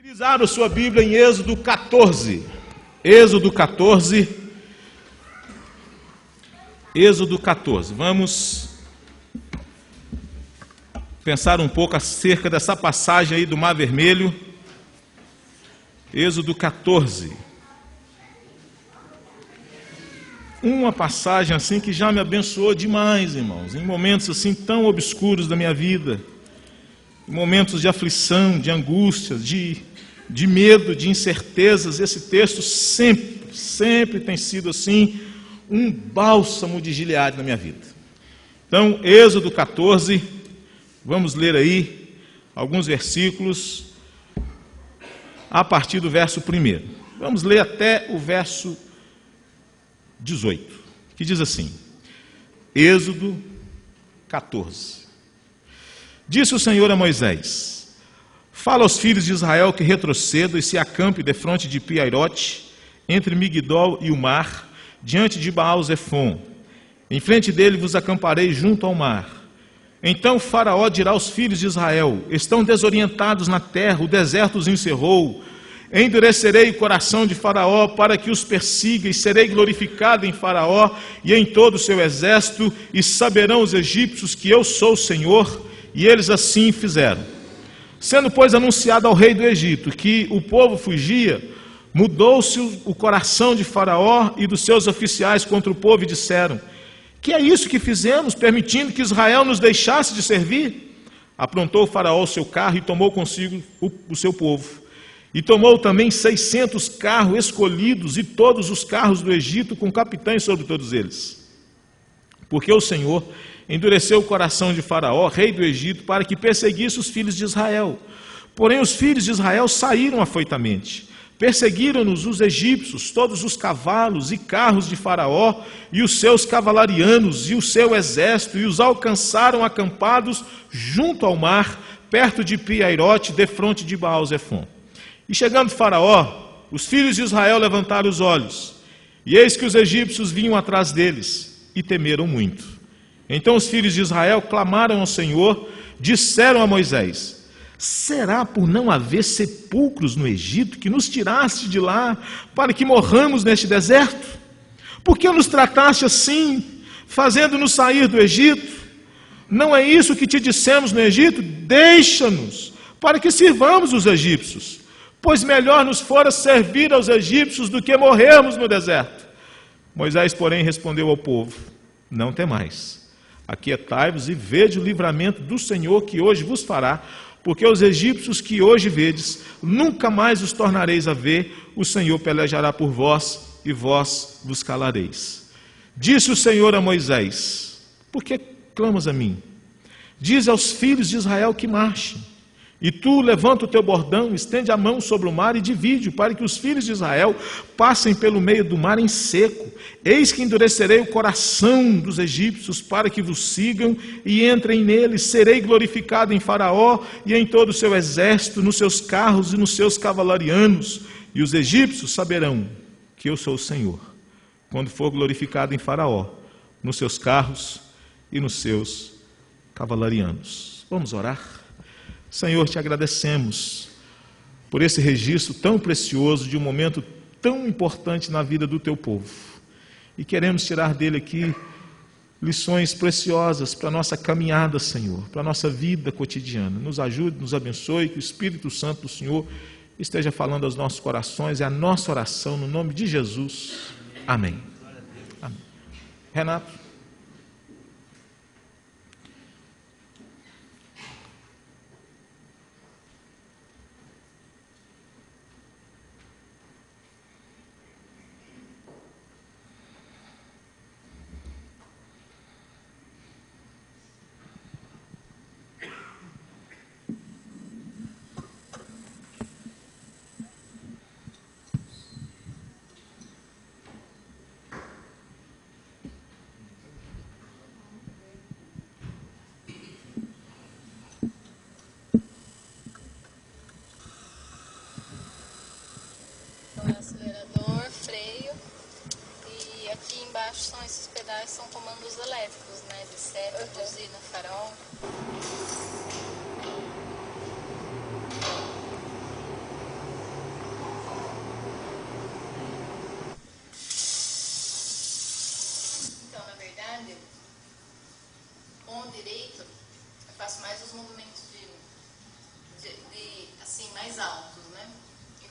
Abra sua Bíblia em Êxodo 14. Êxodo 14. Êxodo 14. Vamos pensar um pouco acerca dessa passagem aí do Mar Vermelho. Êxodo 14. Uma passagem assim que já me abençoou demais, irmãos, em momentos assim tão obscuros da minha vida, em momentos de aflição, de angústia, de medo, de incertezas. Esse texto sempre tem sido assim um bálsamo de Gileade na minha vida. Então, Êxodo 14, vamos ler aí alguns versículos a partir do verso 1. Vamos ler até o verso 18, que diz assim: Êxodo 14. Disse o Senhor a Moisés: fala aos filhos de Israel que retrocedam e se acampem defronte de Pi-Hairote, entre Migdol e o mar, diante de Baal-Zefon. Em frente dele vos acamparei junto ao mar. Então Faraó dirá aos filhos de Israel: estão desorientados na terra, o deserto os encerrou. Endurecerei o coração de Faraó para que os persiga, e serei glorificado em Faraó e em todo o seu exército, e saberão os egípcios que eu sou o Senhor. E eles assim fizeram. Sendo, pois, anunciado ao rei do Egito que o povo fugia, mudou-se o coração de Faraó e dos seus oficiais contra o povo, e disseram: que é isso que fizemos, permitindo que Israel nos deixasse de servir? Aprontou o Faraó o seu carro e tomou consigo o seu povo. E tomou também 600 carros escolhidos e todos os carros do Egito, com capitães sobre todos eles. Porque o Senhor endureceu o coração de Faraó, rei do Egito, para que perseguisse os filhos de Israel. Porém os filhos de Israel saíram afoitamente. Perseguiram-nos os egípcios, todos os cavalos e carros de Faraó, e os seus cavalarianos, e o seu exército, e os alcançaram acampados junto ao mar, perto de Pi-Hairote, defronte de Baal-Zefon. E chegando Faraó, os filhos de Israel levantaram os olhos, e eis que os egípcios vinham atrás deles, e temeram muito. Então os filhos de Israel clamaram ao Senhor, disseram a Moisés: será por não haver sepulcros no Egito que nos tiraste de lá, para que morramos neste deserto? Por que nos trataste assim, fazendo-nos sair do Egito? Não é isso que te dissemos no Egito? Deixa-nos, para que sirvamos os egípcios, pois melhor nos fora servir aos egípcios do que morrermos no deserto. Moisés, porém, respondeu ao povo: não temais, aquietai-vos e vede o livramento do Senhor que hoje vos fará, porque os egípcios que hoje vedes, nunca mais os tornareis a ver. O Senhor pelejará por vós, e vós vos calareis. Disse o Senhor a Moisés: por que clamas a mim? Diz aos filhos de Israel que marchem. E tu levanta o teu bordão, estende a mão sobre o mar e divide-o, para que os filhos de Israel passem pelo meio do mar em seco. Eis que endurecerei o coração dos egípcios para que vos sigam e entrem nele. Serei glorificado em Faraó e em todo o seu exército, nos seus carros e nos seus cavalarianos. E os egípcios saberão que eu sou o Senhor, quando for glorificado em Faraó, nos seus carros e nos seus cavalarianos. Vamos orar? Senhor, te agradecemos por esse registro tão precioso de um momento tão importante na vida do teu povo. E queremos tirar dele aqui lições preciosas para a nossa caminhada, Senhor, para a nossa vida cotidiana. Nos ajude, nos abençoe, que o Espírito Santo do Senhor esteja falando aos nossos corações. É a nossa oração no nome de Jesus. Amém. Amém. Renato. Acelerador, freio, e aqui embaixo são esses pedais, são comandos elétricos, né, de seta, buzina, farol.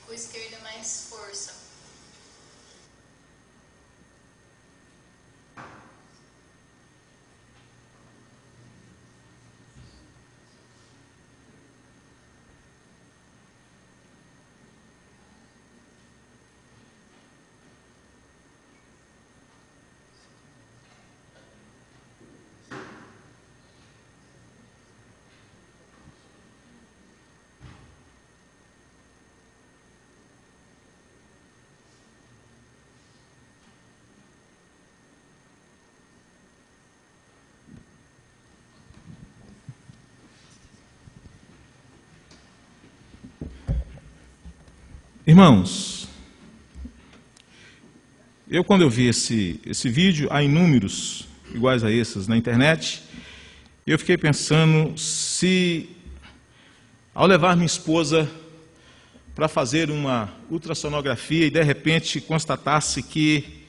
O esquerdo é mais força. Irmãos, quando eu vi esse vídeo, há inúmeros iguais a esses na internet, eu fiquei pensando se, ao levar minha esposa para fazer uma ultrassonografia e de repente constatasse que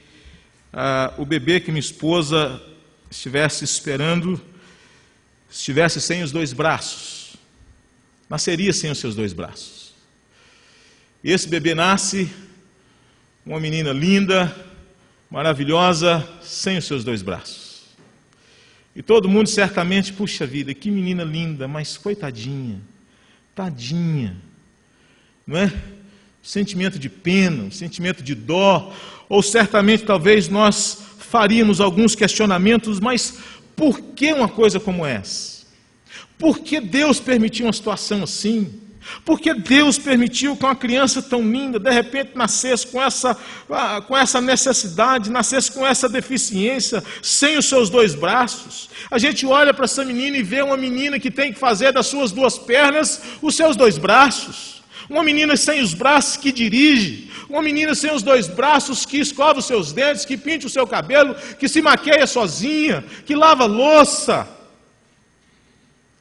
o bebê que minha esposa estivesse esperando estivesse sem os 2 braços, nasceria sem os seus 2 braços. E esse bebê nasce, uma menina linda, maravilhosa, sem os seus 2 braços. E todo mundo certamente, puxa vida, que menina linda, mas coitadinha, tadinha, não é? Sentimento de pena, sentimento de dó, ou certamente talvez nós faríamos alguns questionamentos, mas por que uma coisa como essa? Por que Deus permitiu uma situação assim? Por que Deus permitiu que uma criança tão linda, de repente, nascesse com essa necessidade, nascesse com essa deficiência, sem os seus 2 braços? A gente olha para essa menina e vê uma menina que tem que fazer das suas 2 pernas os seus 2 braços. Uma menina sem os braços que dirige. Uma menina sem os 2 braços que escova os seus dentes, que pinta o seu cabelo, que se maqueia sozinha, que lava louça,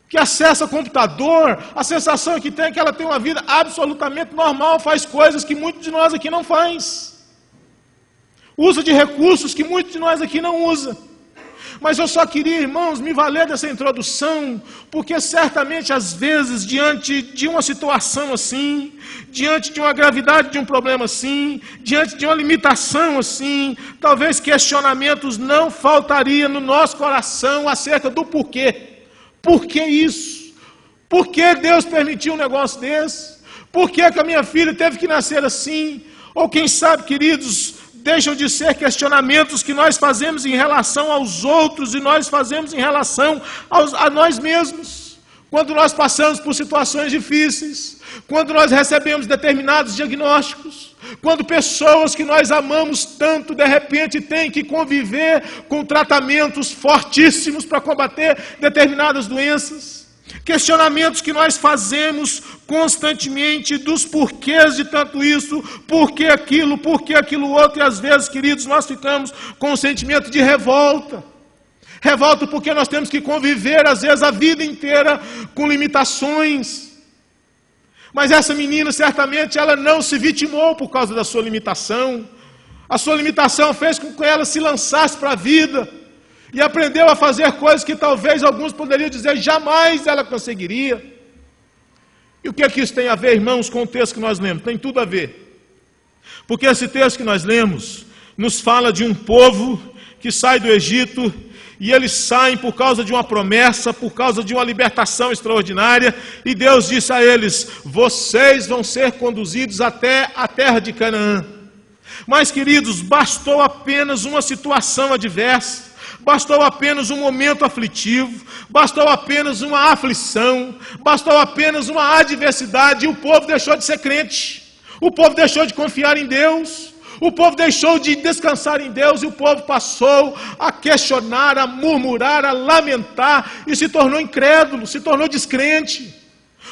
que acessa computador. A sensação que tem é que ela tem uma vida absolutamente normal, faz coisas que muitos de nós aqui não faz, usa de recursos que muitos de nós aqui não usa. Mas eu só queria, irmãos, me valer dessa introdução, porque certamente às vezes, diante de uma situação assim, diante de uma gravidade de um problema assim, diante de uma limitação assim, talvez questionamentos não faltariam no nosso coração acerca do porquê. Por que isso? Por que Deus permitiu um negócio desse? Por que a minha filha teve que nascer assim? Ou quem sabe, queridos, deixam de ser questionamentos que nós fazemos em relação aos outros e nós fazemos em relação a nós mesmos. Quando nós passamos por situações difíceis, quando nós recebemos determinados diagnósticos, quando pessoas que nós amamos tanto, de repente, têm que conviver com tratamentos fortíssimos para combater determinadas doenças. Questionamentos que nós fazemos constantemente dos porquês de tanto isso, por que aquilo outro, e às vezes, queridos, nós ficamos com um sentimento de revolta. Revolta porque nós temos que conviver, às vezes, a vida inteira com limitações. Mas essa menina, certamente, ela não se vitimou por causa da sua limitação. A sua limitação fez com que ela se lançasse para a vida e aprendeu a fazer coisas que talvez alguns poderiam dizer jamais ela conseguiria. E o que é que isso tem a ver, irmãos, com o texto que nós lemos? Tem tudo a ver. Porque esse texto que nós lemos nos fala de um povo que sai do Egito, e eles saem por causa de uma promessa, por causa de uma libertação extraordinária, e Deus disse a eles: vocês vão ser conduzidos até a terra de Canaã. Mas, queridos, bastou apenas uma situação adversa, bastou apenas um momento aflitivo, bastou apenas uma aflição, bastou apenas uma adversidade, e o povo deixou de ser crente, o povo deixou de confiar em Deus, o povo deixou de descansar em Deus, e o povo passou a questionar, a murmurar, a lamentar, e se tornou incrédulo, se tornou descrente.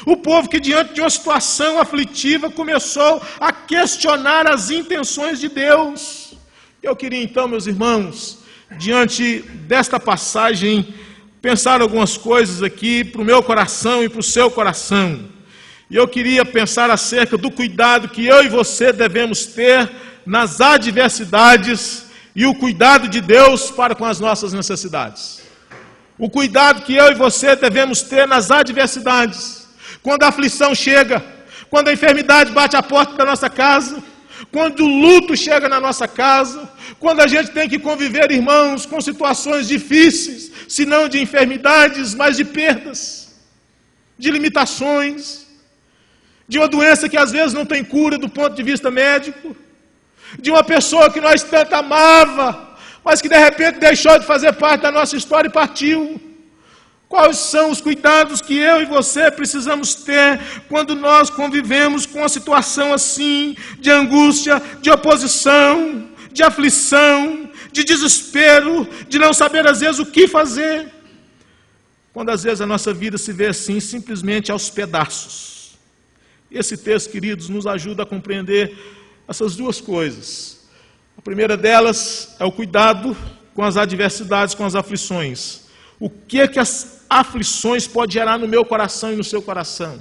O povo que, diante de uma situação aflitiva, começou a questionar as intenções de Deus. Eu queria então, meus irmãos, diante desta passagem, pensar algumas coisas aqui para o meu coração e para o seu coração. E eu queria pensar acerca do cuidado que eu e você devemos ter nas adversidades e o cuidado de Deus para com as nossas necessidades. O cuidado que eu e você devemos ter nas adversidades. Quando a aflição chega, quando a enfermidade bate à porta da nossa casa, quando o luto chega na nossa casa, quando a gente tem que conviver, irmãos, com situações difíceis, se não de enfermidades, mas de perdas, de limitações, de uma doença que às vezes não tem cura do ponto de vista médico, de uma pessoa que nós tanto amava, mas que de repente deixou de fazer parte da nossa história e partiu. Quais são os cuidados que eu e você precisamos ter quando nós convivemos com uma situação assim, de angústia, de oposição, de aflição, de desespero, de não saber às vezes o que fazer? Quando às vezes a nossa vida se vê assim, simplesmente aos pedaços. E esse texto, queridos, nos ajuda a compreender essas duas coisas. A primeira delas é o cuidado com as adversidades, com as aflições. O que as aflições podem gerar no meu coração e no seu coração?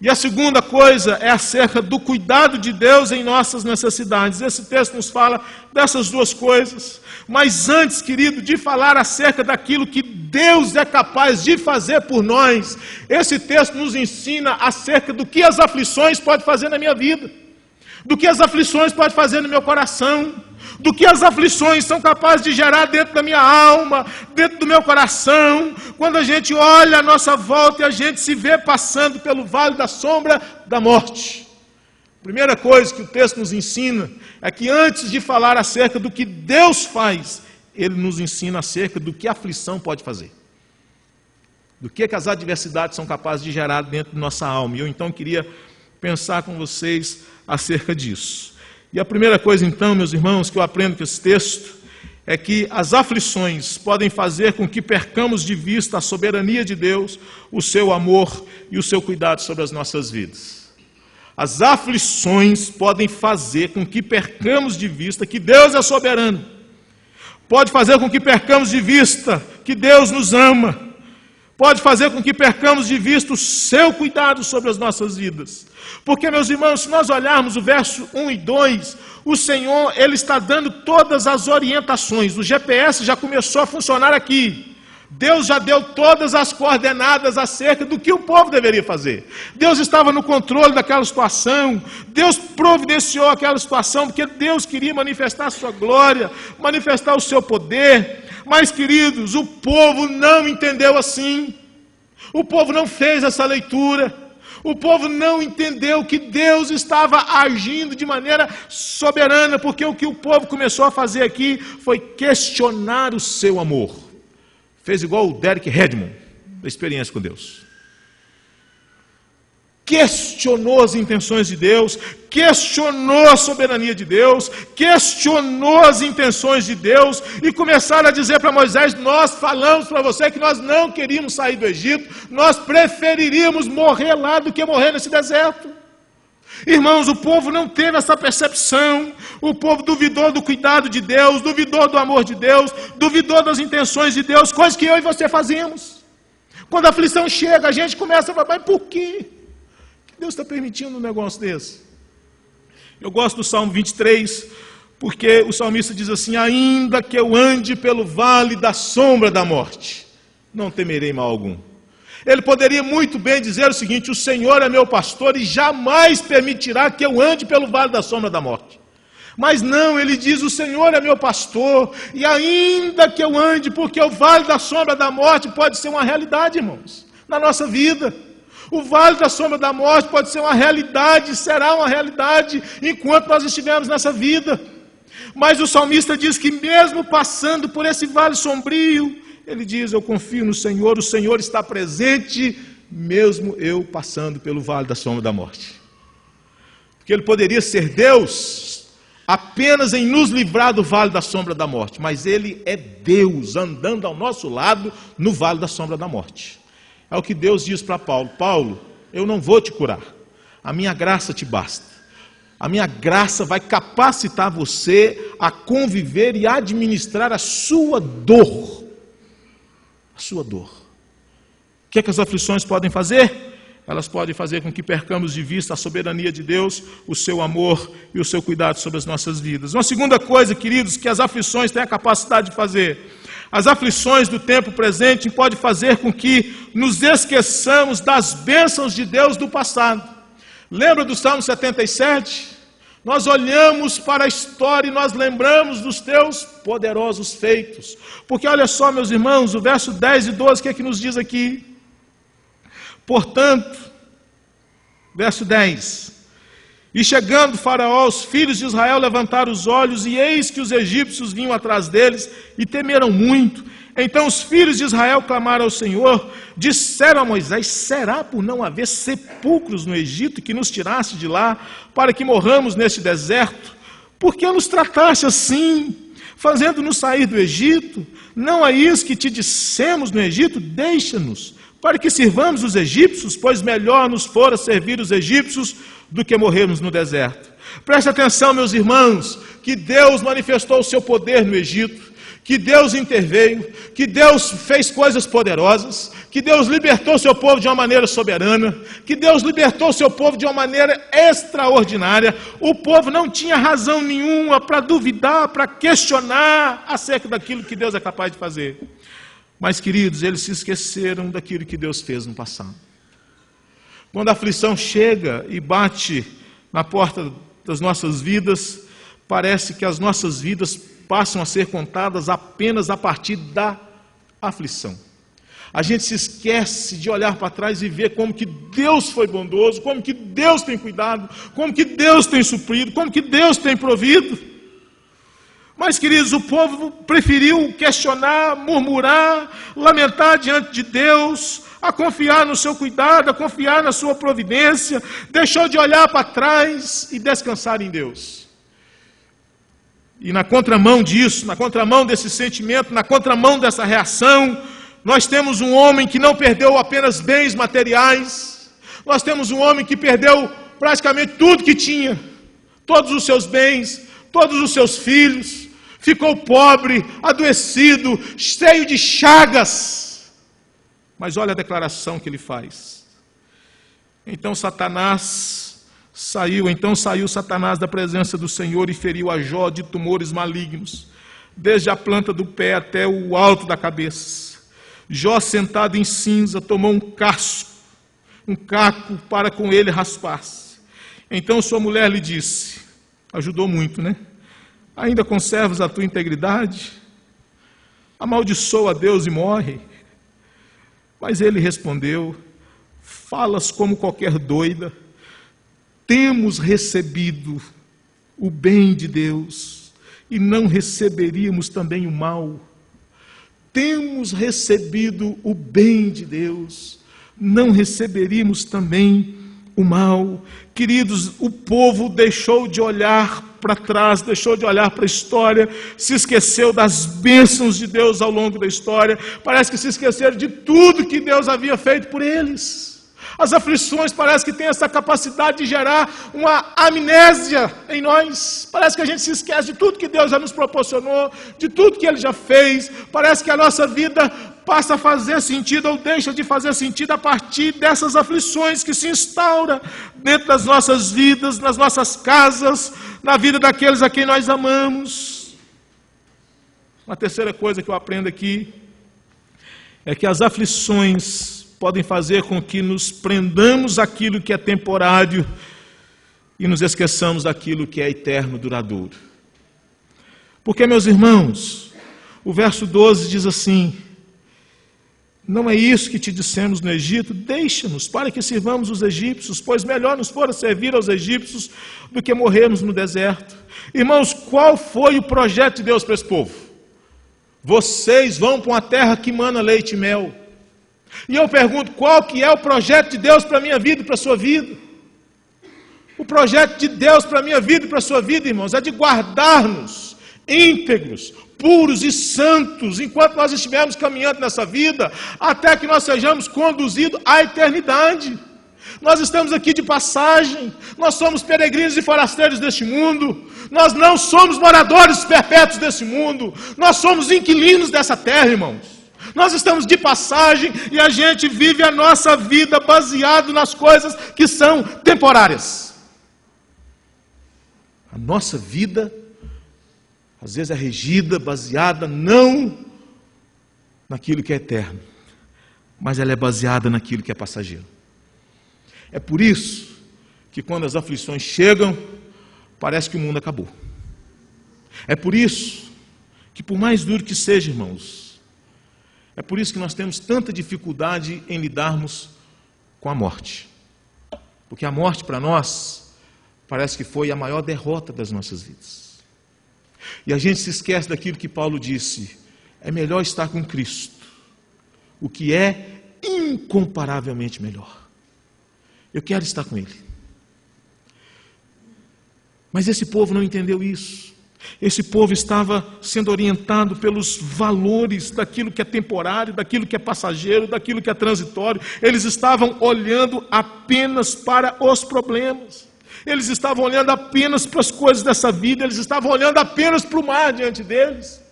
E a segunda coisa é acerca do cuidado de Deus em nossas necessidades. Esse texto nos fala dessas duas coisas. Mas antes, querido, de falar acerca daquilo que Deus é capaz de fazer por nós, esse texto nos ensina acerca do que as aflições podem fazer na minha vida, do que as aflições podem fazer no meu coração, do que as aflições são capazes de gerar dentro da minha alma, dentro do meu coração, quando a gente olha à nossa volta e a gente se vê passando pelo vale da sombra da morte. A primeira coisa que o texto nos ensina é que antes de falar acerca do que Deus faz, ele nos ensina acerca do que a aflição pode fazer, do que as adversidades são capazes de gerar dentro da nossa alma. E eu então queria pensar com vocês acerca disso. E a primeira coisa então, meus irmãos, que eu aprendo com esse texto, é que as aflições podem fazer com que percamos de vista a soberania de Deus, o seu amor e o seu cuidado sobre as nossas vidas. As aflições podem fazer com que percamos de vista que Deus é soberano. Pode fazer com que percamos de vista que Deus nos ama. Pode fazer com que percamos de vista o seu cuidado sobre as nossas vidas. Porque, meus irmãos, se nós olharmos o verso 1 e 2, o Senhor, Ele está dando todas as orientações. O GPS já começou a funcionar aqui. Deus já deu todas as coordenadas acerca do que o povo deveria fazer. Deus estava no controle daquela situação. Deus providenciou aquela situação porque Deus queria manifestar a sua glória, manifestar o seu poder. Mas, queridos, o povo não entendeu assim. O povo não fez essa leitura. O povo não entendeu que Deus estava agindo de maneira soberana, porque o que o povo começou a fazer aqui foi questionar o seu amor. Fez igual o Derek Redmond, da experiência com Deus. Questionou as intenções de Deus, questionou a soberania de Deus, questionou as intenções de Deus e começaram a dizer para Moisés: nós falamos para você que nós não queríamos sair do Egito, nós preferiríamos morrer lá do que morrer nesse deserto. Irmãos, o povo não teve essa percepção, o povo duvidou do cuidado de Deus, duvidou do amor de Deus, duvidou das intenções de Deus, coisas que eu e você fazíamos. Quando a aflição chega, a gente começa a falar: mas por quê? Deus está permitindo um negócio desse? Eu gosto do Salmo 23, porque o salmista diz assim: ainda que eu ande pelo vale da sombra da morte, não temerei mal algum. Ele poderia muito bem dizer o seguinte: o Senhor é meu pastor e jamais permitirá que eu ande pelo vale da sombra da morte. Mas não, ele diz: o Senhor é meu pastor, e ainda que eu ande, porque o vale da sombra da morte pode ser uma realidade, irmãos, na nossa vida. O vale da sombra da morte pode ser uma realidade, será uma realidade enquanto nós estivermos nessa vida. Mas o salmista diz que mesmo passando por esse vale sombrio, ele diz: eu confio no Senhor, o Senhor está presente, mesmo eu passando pelo vale da sombra da morte. Porque ele poderia ser Deus apenas em nos livrar do vale da sombra da morte, mas ele é Deus andando ao nosso lado no vale da sombra da morte. É o que Deus diz para Paulo: Paulo, eu não vou te curar, a minha graça te basta. A minha graça vai capacitar você a conviver e administrar a sua dor. A sua dor. O que é que as aflições podem fazer? Elas podem fazer com que percamos de vista a soberania de Deus, o seu amor e o seu cuidado sobre as nossas vidas. Uma segunda coisa, queridos, que as aflições têm a capacidade de fazer: as aflições do tempo presente podem fazer com que nos esqueçamos das bênçãos de Deus do passado. Lembra do Salmo 77? Nós olhamos para a história e nós lembramos dos teus poderosos feitos. Porque olha só, meus irmãos, o verso 10 e 12, o que é que nos diz aqui? Portanto, verso 10: e chegando Faraó, os filhos de Israel levantaram os olhos, e eis que os egípcios vinham atrás deles, e temeram muito. Então os filhos de Israel clamaram ao Senhor, disseram a Moisés: será por não haver sepulcros no Egito que nos tiraste de lá, para que morramos neste deserto? Por que nos trataste assim, fazendo-nos sair do Egito? Não é isso que te dissemos no Egito? Deixa-nos, para que sirvamos os egípcios, pois melhor nos fora servir os egípcios do que morrermos no deserto. Preste atenção, meus irmãos, que Deus manifestou o seu poder no Egito, que Deus interveio, que Deus fez coisas poderosas, que Deus libertou o seu povo de uma maneira soberana, que Deus libertou o seu povo de uma maneira extraordinária. O povo não tinha razão nenhuma para duvidar, para questionar acerca daquilo que Deus é capaz de fazer. Mas, queridos, eles se esqueceram daquilo que Deus fez no passado. Quando a aflição chega e bate na porta das nossas vidas, parece que as nossas vidas passam a ser contadas apenas a partir da aflição. A gente se esquece de olhar para trás e ver como que Deus foi bondoso, como que Deus tem cuidado, como que Deus tem suprido, como que Deus tem provido. Mas, queridos, o povo preferiu questionar, murmurar, lamentar diante de Deus, a confiar no seu cuidado, a confiar na sua providência, deixou de olhar para trás e descansar em Deus. E na contramão disso, na contramão desse sentimento, na contramão dessa reação, nós temos um homem que não perdeu apenas bens materiais, nós temos um homem que perdeu praticamente tudo que tinha, todos os seus bens, todos os seus filhos, ficou pobre, adoecido, cheio de chagas. Mas olha a declaração que ele faz. Então saiu Satanás da presença do Senhor e feriu a Jó de tumores malignos, desde a planta do pé até o alto da cabeça. Jó, sentado em cinza, tomou um caco para com ele raspar-se. Então sua mulher lhe disse, ajudou muito, né? Ainda conservas a tua integridade? Amaldiçoa a Deus e morre. Mas ele respondeu, falas como qualquer doida. Temos recebido o bem de Deus e não receberíamos também o mal. Temos recebido o bem de Deus, não receberíamos também o mal. Queridos, o povo deixou de olhar para trás, deixou de olhar para a história, se esqueceu das bênçãos de Deus ao longo da história, parece que se esqueceram de tudo que Deus havia feito por eles. As aflições parece que têm essa capacidade de gerar uma amnésia em nós. Parece que a gente se esquece de tudo que Deus já nos proporcionou, de tudo que Ele já fez. Parece que a nossa vida passa a fazer sentido ou deixa de fazer sentido a partir dessas aflições que se instauram dentro das nossas vidas, nas nossas casas, na vida daqueles a quem nós amamos. Uma terceira coisa que eu aprendo aqui é que as aflições podem fazer com que nos prendamos àquilo que é temporário e nos esqueçamos daquilo que é eterno, duradouro. Porque, meus irmãos, o verso 12 diz assim, não é isso que te dissemos no Egito? Deixa-nos para que sirvamos os egípcios, pois melhor nos fora servir aos egípcios do que morrermos no deserto. Irmãos, qual foi o projeto de Deus para esse povo? Vocês vão para uma terra que mana leite e mel. E eu pergunto, qual que é o projeto de Deus para a minha vida e para a sua vida? O projeto de Deus para a minha vida e para a sua vida, irmãos, é de guardar-nos íntegros, puros e santos, enquanto nós estivermos caminhando nessa vida, até que nós sejamos conduzidos à eternidade. Nós estamos aqui de passagem, nós somos peregrinos e forasteiros deste mundo, nós não somos moradores perpétuos desse mundo, nós somos inquilinos dessa terra, irmãos. Nós estamos de passagem e a gente vive a nossa vida baseado nas coisas que são temporárias. A nossa vida, às vezes, é regida, baseada não naquilo que é eterno, mas ela é baseada naquilo que é passageiro. É por isso que quando as aflições chegam, parece que o mundo acabou. É por isso que, por mais duro que seja, irmãos, é por isso que nós temos tanta dificuldade em lidarmos com a morte. Porque a morte para nós parece que foi a maior derrota das nossas vidas. E a gente se esquece daquilo que Paulo disse: é melhor estar com Cristo, o que é incomparavelmente melhor. Eu quero estar com Ele. Mas esse povo não entendeu isso. Esse povo estava sendo orientado pelos valores daquilo que é temporário, daquilo que é passageiro, daquilo que é transitório. Eles estavam olhando apenas para os problemas. Eles estavam olhando apenas para as coisas dessa vida. Eles estavam olhando apenas para o mar diante deles.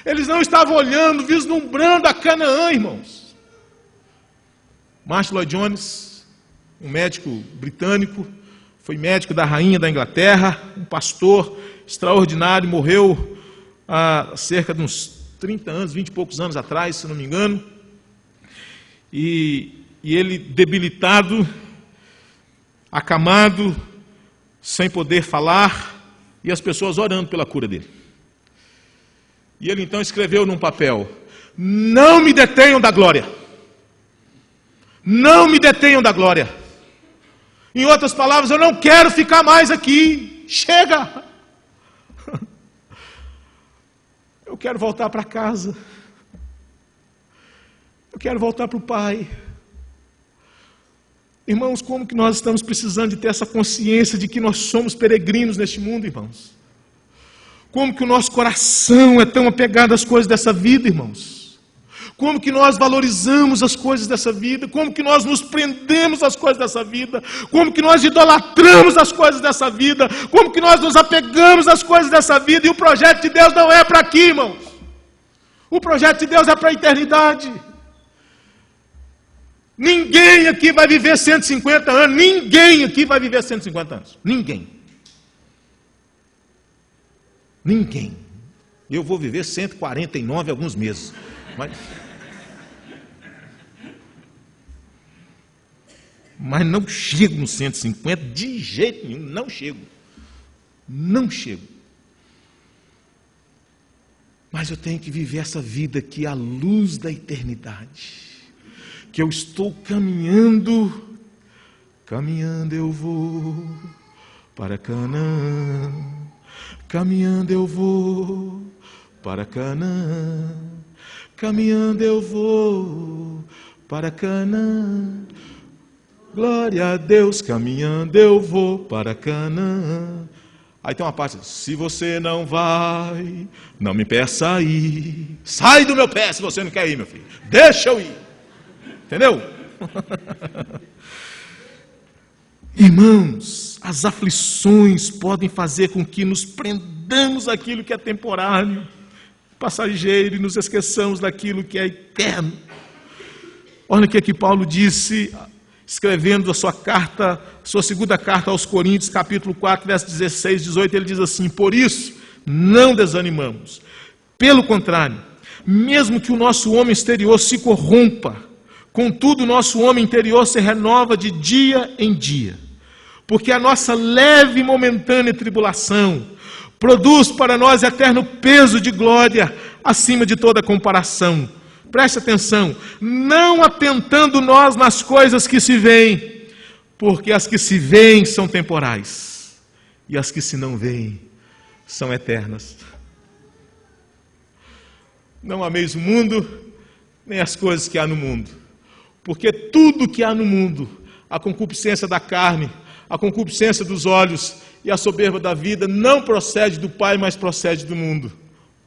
Eles não estavam olhando, vislumbrando a Canaã, irmãos. Martin Lloyd Jones, um médico britânico, foi médico da rainha da Inglaterra, um pastor extraordinário, morreu há cerca de uns 30 anos, 20 e poucos anos atrás, se não me engano. E ele debilitado, acamado, sem poder falar, e as pessoas orando pela cura dele. E ele então escreveu num papel: não me detenham da glória. Não me detenham da glória. Em outras palavras, eu não quero ficar mais aqui. Chega! Eu quero voltar para casa. Eu quero voltar para o Pai. Irmãos, como que nós estamos precisando de ter essa consciência de que nós somos peregrinos neste mundo, irmãos? Como que o nosso coração é tão apegado às coisas dessa vida, irmãos? Como que nós valorizamos as coisas dessa vida? Como que nós nos prendemos às coisas dessa vida? Como que nós idolatramos as coisas dessa vida? Como que nós nos apegamos às coisas dessa vida? E o projeto de Deus não é para aqui, irmãos. O projeto de Deus é para a eternidade. Ninguém aqui vai viver 150 anos. Ninguém aqui vai viver 150 anos. Ninguém. Ninguém. Eu vou viver 149 alguns meses. Mas não chego nos 150 de jeito nenhum. Não chego. Não chego. Mas eu tenho que viver essa vida aqui à luz da eternidade. Que eu estou caminhando, caminhando eu vou para Canaã, caminhando eu vou para Canaã, caminhando eu vou para Canaã, glória a Deus, caminhando eu vou para Canaã. Aí tem uma parte: se você não vai, não me peça ir, sai do meu pé se você não quer ir, meu filho, deixa eu ir. Entendeu? Irmãos, as aflições podem fazer com que nos prendamos àquilo que é temporário, passageiro, e nos esqueçamos daquilo que é eterno. Olha o que aqui Paulo disse, escrevendo a sua carta, sua segunda carta aos Coríntios, capítulo 4, versos 16 e 18, ele diz assim: por isso, não desanimamos. Pelo contrário, mesmo que o nosso homem exterior se corrompa, contudo, o nosso homem interior se renova de dia em dia, porque a nossa leve e momentânea tribulação produz para nós eterno peso de glória acima de toda comparação. Preste atenção, não atentando nós nas coisas que se veem, porque as que se veem são temporais, e as que se não veem são eternas. Não ameis o mundo, nem as coisas que há no mundo. Porque tudo que há no mundo, a concupiscência da carne, a concupiscência dos olhos e a soberba da vida, não procede do Pai, mas procede do mundo.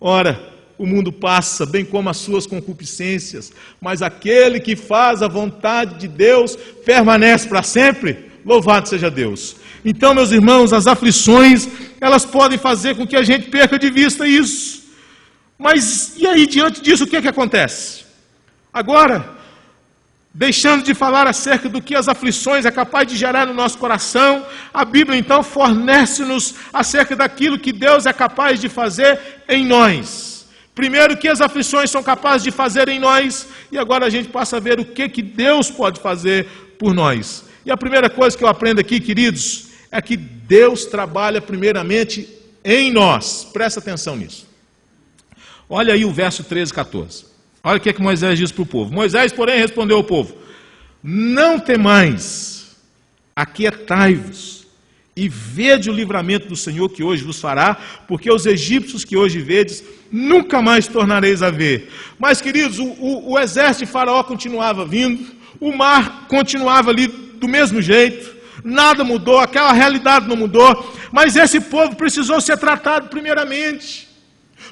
Ora, o mundo passa, bem como as suas concupiscências, mas aquele que faz a vontade de Deus permanece para sempre. Louvado seja Deus. Então, meus irmãos, as aflições, elas podem fazer com que a gente perca de vista isso. Mas, e aí, diante disso, o que acontece? Agora, deixando de falar acerca do que as aflições é capaz de gerar no nosso coração, a Bíblia então fornece-nos acerca daquilo que Deus é capaz de fazer em nós. Primeiro, o que as aflições são capazes de fazer em nós, e agora a gente passa a ver o que Deus pode fazer por nós. E a primeira coisa que eu aprendo aqui, queridos, é que Deus trabalha primeiramente em nós. Presta atenção nisso. Olha aí o verso 13 e 14. Olha o que é que Moisés diz para o povo. Moisés, porém, respondeu ao povo: não temais, aquietai-vos, e vede o livramento do Senhor que hoje vos fará, porque os egípcios que hoje vedes, nunca mais tornareis a ver. Mas, queridos, o exército de Faraó continuava vindo, o mar continuava ali do mesmo jeito, nada mudou, aquela realidade não mudou, mas esse povo precisou ser tratado primeiramente,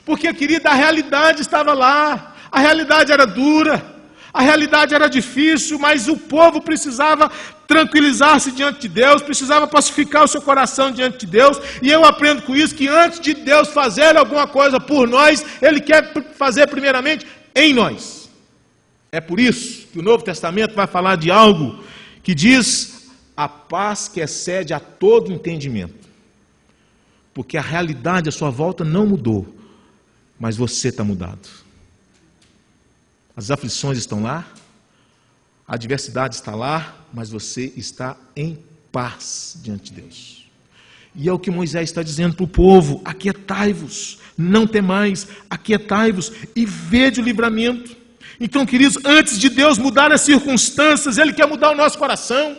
porque, querida, a realidade estava lá, a realidade era dura, a realidade era difícil, mas o povo precisava tranquilizar-se diante de Deus, precisava pacificar o seu coração diante de Deus, e eu aprendo com isso que antes de Deus fazer alguma coisa por nós, Ele quer fazer primeiramente em nós. É por isso que o Novo Testamento vai falar de algo que diz a paz que excede a todo entendimento, porque a realidade à sua volta não mudou, mas você está mudado. As aflições estão lá, a adversidade está lá, mas você está em paz diante de Deus. E é o que Moisés está dizendo para o povo: aquietai-vos, não temais, aquietai-vos e vede o livramento. Então, queridos, antes de Deus mudar as circunstâncias, Ele quer mudar o nosso coração.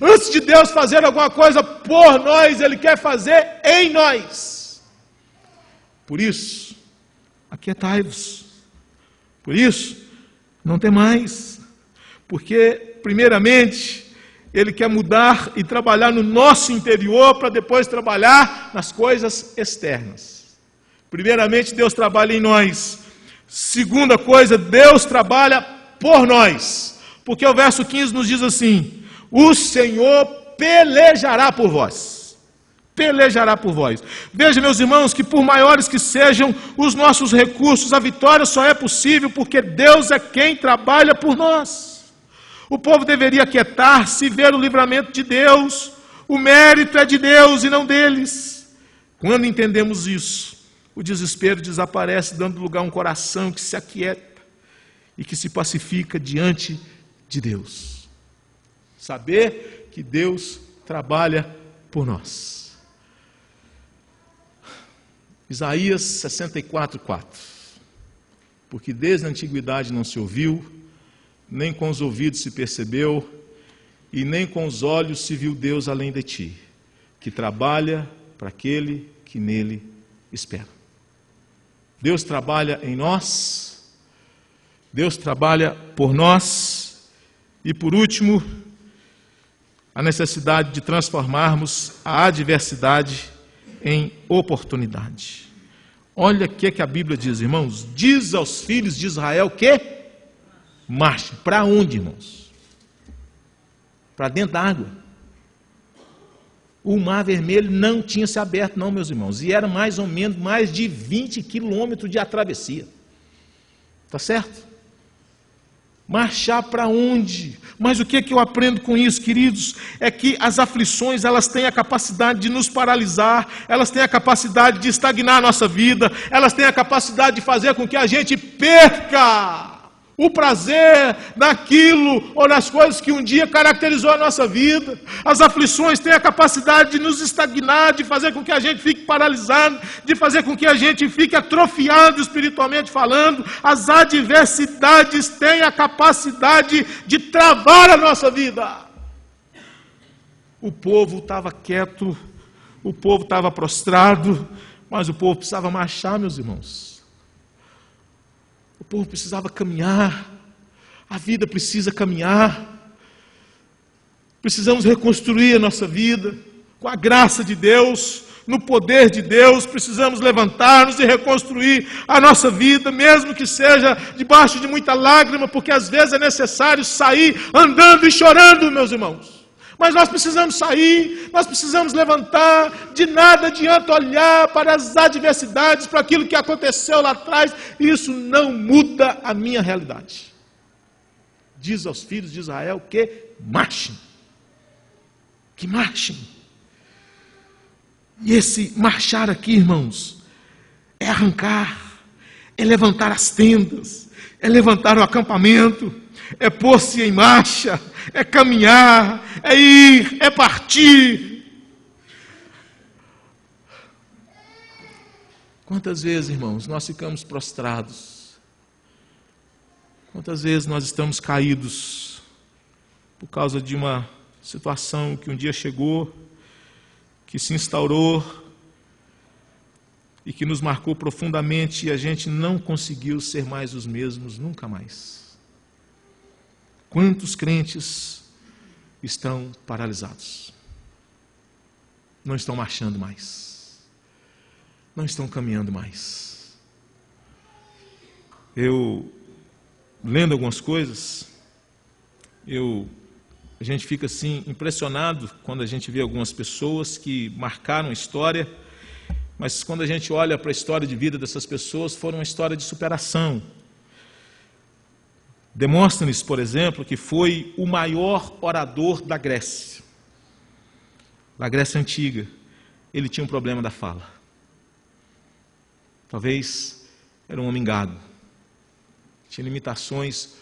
Antes de Deus fazer alguma coisa por nós, Ele quer fazer em nós. Por isso, aquietai-vos. Por isso, não temais, porque, primeiramente, Ele quer mudar e trabalhar no nosso interior para depois trabalhar nas coisas externas. Primeiramente, Deus trabalha em nós. Segunda coisa, Deus trabalha por nós, porque o verso 15 nos diz assim: o Senhor pelejará por vós. Pelejará por vós. Veja, meus irmãos, que por maiores que sejam os nossos recursos, a vitória só é possível porque Deus é quem trabalha por nós. O povo deveria aquietar-se e ver o livramento de Deus. O mérito é de Deus e não deles. Quando entendemos isso, o desespero desaparece, dando lugar a um coração que se aquieta e que se pacifica diante de Deus. Saber que Deus trabalha por nós. Isaías 64:4. Porque desde a antiguidade não se ouviu, nem com os ouvidos se percebeu, e nem com os olhos se viu Deus além de ti, que trabalha para aquele que nele espera. Deus trabalha em nós, Deus trabalha por nós, e por último, a necessidade de transformarmos a adversidade em oportunidade. Olha o que a Bíblia diz, irmãos. Diz aos filhos de Israel que marchem. Para onde, irmãos? Para dentro da água. O mar vermelho não tinha se aberto não, meus irmãos, e era mais ou menos mais de 20 quilômetros de travessia. Está certo? Marchar para onde? Mas o que eu aprendo com isso, queridos? É que as aflições, elas têm a capacidade de nos paralisar, elas têm a capacidade de estagnar a nossa vida, elas têm a capacidade de fazer com que a gente perca o prazer naquilo ou nas coisas que um dia caracterizou a nossa vida. As aflições têm a capacidade de nos estagnar, de fazer com que a gente fique paralisado, de fazer com que a gente fique atrofiado espiritualmente falando. As adversidades têm a capacidade de travar a nossa vida. O povo estava quieto, o povo estava prostrado, mas o povo precisava marchar, meus irmãos. O povo precisava caminhar, a vida precisa caminhar, precisamos reconstruir a nossa vida, com a graça de Deus, no poder de Deus, precisamos levantar-nos e reconstruir a nossa vida, mesmo que seja debaixo de muita lágrima, porque às vezes é necessário sair andando e chorando, meus irmãos. Mas nós precisamos sair, nós precisamos levantar, de nada adianta olhar para as adversidades, para aquilo que aconteceu lá atrás, isso não muda a minha realidade. Diz aos filhos de Israel que marchem, que marchem. E esse marchar aqui, irmãos, é arrancar, é levantar as tendas, é levantar o acampamento, é pôr-se em marcha, é caminhar, é ir, é partir. Quantas vezes, irmãos, nós ficamos prostrados? Quantas vezes nós estamos caídos por causa de uma situação que um dia chegou, que se instaurou e que nos marcou profundamente e a gente não conseguiu ser mais os mesmos nunca mais? Quantos crentes estão paralisados? Não estão marchando mais. Não estão caminhando mais. Eu, lendo algumas coisas, a gente fica assim impressionado quando a gente vê algumas pessoas que marcaram a história, mas quando a gente olha para a história de vida dessas pessoas, foram uma história de superação. Demóstenes, por exemplo, que foi o maior orador da Grécia Antiga, ele tinha um problema da fala. Talvez era um homem gago, tinha limitações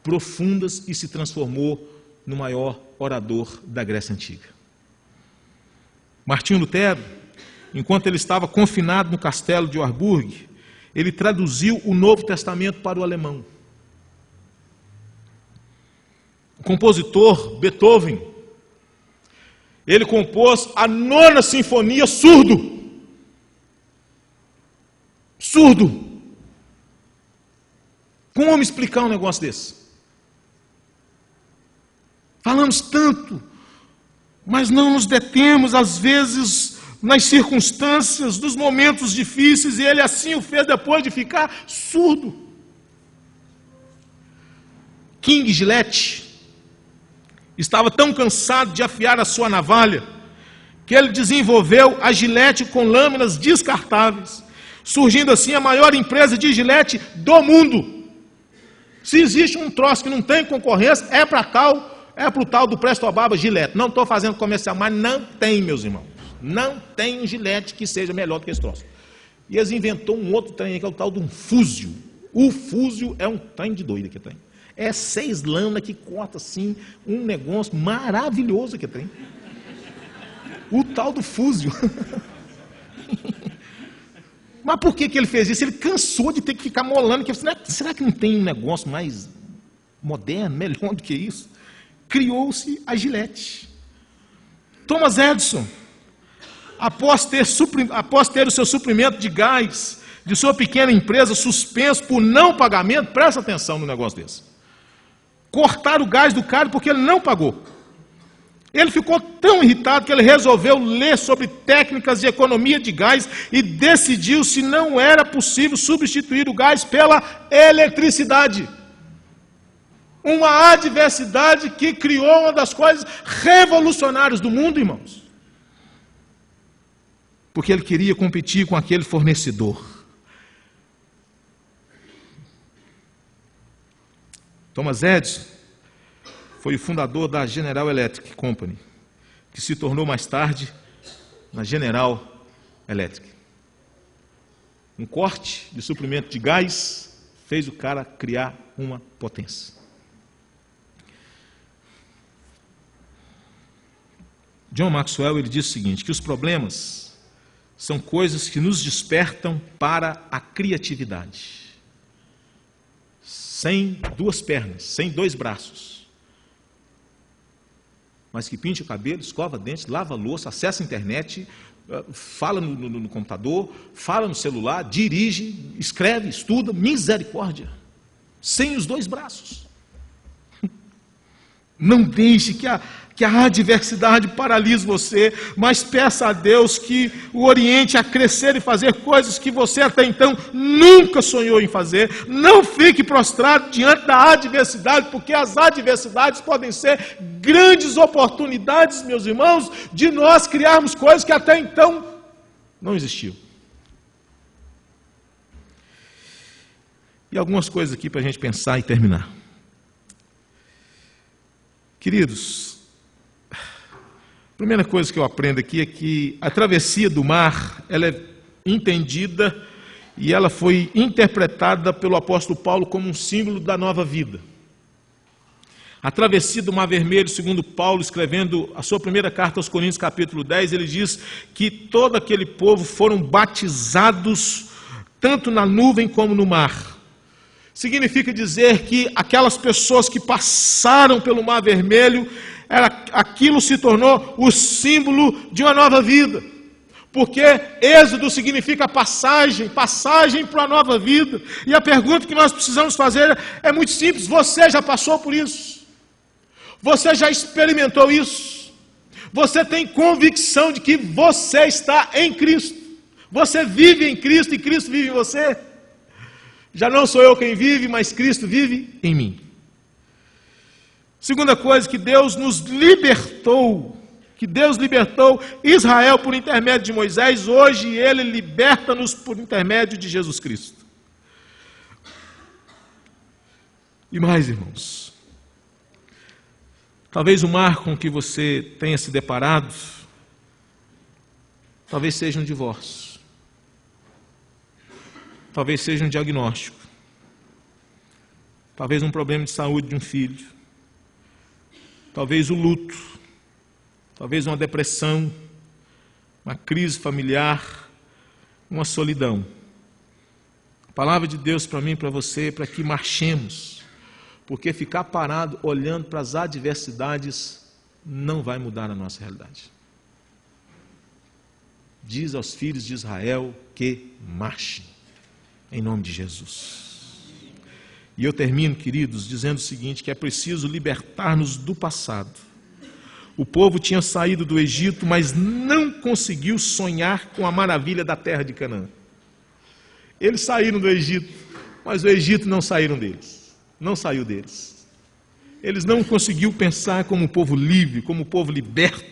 profundas e se transformou no maior orador da Grécia Antiga. Martinho Lutero, enquanto ele estava confinado no castelo de Warburg, ele traduziu o Novo Testamento para o alemão. O compositor Beethoven, ele compôs a 9ª Sinfonia surdo. Surdo. Como explicar um negócio desse? Falamos tanto, mas não nos detemos, às vezes, nas circunstâncias, dos momentos difíceis, e ele assim o fez depois de ficar surdo. King Gillette estava tão cansado de afiar a sua navalha, que ele desenvolveu a Gillette com lâminas descartáveis, surgindo assim a maior empresa de Gillette do mundo. Se existe um troço que não tem concorrência, é para o tal do Presto Barba Gillette. Não estou fazendo comercial, mas não tem, meus irmãos. Não tem um Gillette que seja melhor do que esse troço. E eles inventou um outro trem, que é o tal de um fúzio. O fúzio é um trem de doido que tem. É 6 lâminas que corta assim, um negócio maravilhoso que tem. O tal do fúzio. Mas por que ele fez isso? Ele cansou de ter que ficar molando. Será que não tem um negócio mais moderno, melhor do que isso? Criou-se a Gillette. Thomas Edison, após ter o seu suprimento de gás de sua pequena empresa suspenso por não pagamento, presta atenção no negócio desse. Cortaram o gás do cara porque ele não pagou. Ele ficou tão irritado que ele resolveu ler sobre técnicas de economia de gás e decidiu se não era possível substituir o gás pela eletricidade. Uma adversidade que criou uma das coisas revolucionárias do mundo, irmãos. Porque ele queria competir com aquele fornecedor. Thomas Edison foi o fundador da General Electric Company, que se tornou mais tarde na General Electric. Um corte de suprimento de gás fez o cara criar uma potência. John Maxwell, ele diz o seguinte, que os problemas são coisas que nos despertam para a criatividade. Sem 2 pernas, sem 2 braços. Mas que pinte o cabelo, escova dentes, lava a louça, acessa a internet, fala no computador, fala no celular, dirige, escreve, estuda, misericórdia. Sem os 2 braços. Não deixe que a adversidade paralise você, mas peça a Deus que o oriente a crescer e fazer coisas que você até então nunca sonhou em fazer. Não fique prostrado diante da adversidade, porque as adversidades podem ser grandes oportunidades, meus irmãos, de nós criarmos coisas que até então não existiam. E algumas coisas aqui para a gente pensar e terminar. Queridos, a primeira coisa que eu aprendo aqui é que a travessia do mar, ela é entendida e ela foi interpretada pelo apóstolo Paulo como um símbolo da nova vida. A travessia do Mar Vermelho, segundo Paulo, escrevendo a sua primeira carta aos Coríntios, capítulo 10, ele diz que todo aquele povo foram batizados tanto na nuvem como no mar. Significa dizer que aquelas pessoas que passaram pelo Mar Vermelho, aquilo se tornou o símbolo de uma nova vida. Porque êxodo significa passagem para a nova vida. E a pergunta que nós precisamos fazer é muito simples: você já passou por isso? Você já experimentou isso? Você tem convicção de que você está em Cristo? Você vive em Cristo e Cristo vive em você? Já não sou eu quem vive, mas Cristo vive em mim. Segunda coisa, que Deus nos libertou. Que Deus libertou Israel por intermédio de Moisés. Hoje Ele liberta-nos por intermédio de Jesus Cristo. E mais, irmãos, talvez o mar com que você tenha se deparado, talvez seja um divórcio, talvez seja um diagnóstico, talvez um problema de saúde de um filho, talvez o luto, talvez uma depressão, uma crise familiar, uma solidão. A palavra de Deus para mim e para você é para que marchemos, porque ficar parado olhando para as adversidades não vai mudar a nossa realidade. Diz aos filhos de Israel que marchem, em nome de Jesus. E eu termino, queridos, dizendo o seguinte, que é preciso libertar-nos do passado. O povo tinha saído do Egito, mas não conseguiu sonhar com a maravilha da terra de Canaã. Eles saíram do Egito, mas o Egito não saíram deles. Não saiu deles. Eles não conseguiram pensar como um povo livre, como um povo liberto.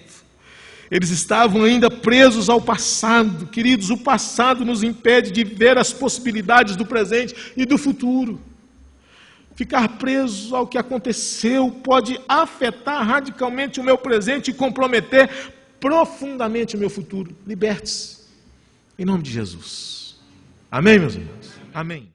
Eles estavam ainda presos ao passado. Queridos, o passado nos impede de ver as possibilidades do presente e do futuro. Ficar preso ao que aconteceu pode afetar radicalmente o meu presente e comprometer profundamente o meu futuro. Liberte-se, em nome de Jesus. Amém, meus irmãos? Amém.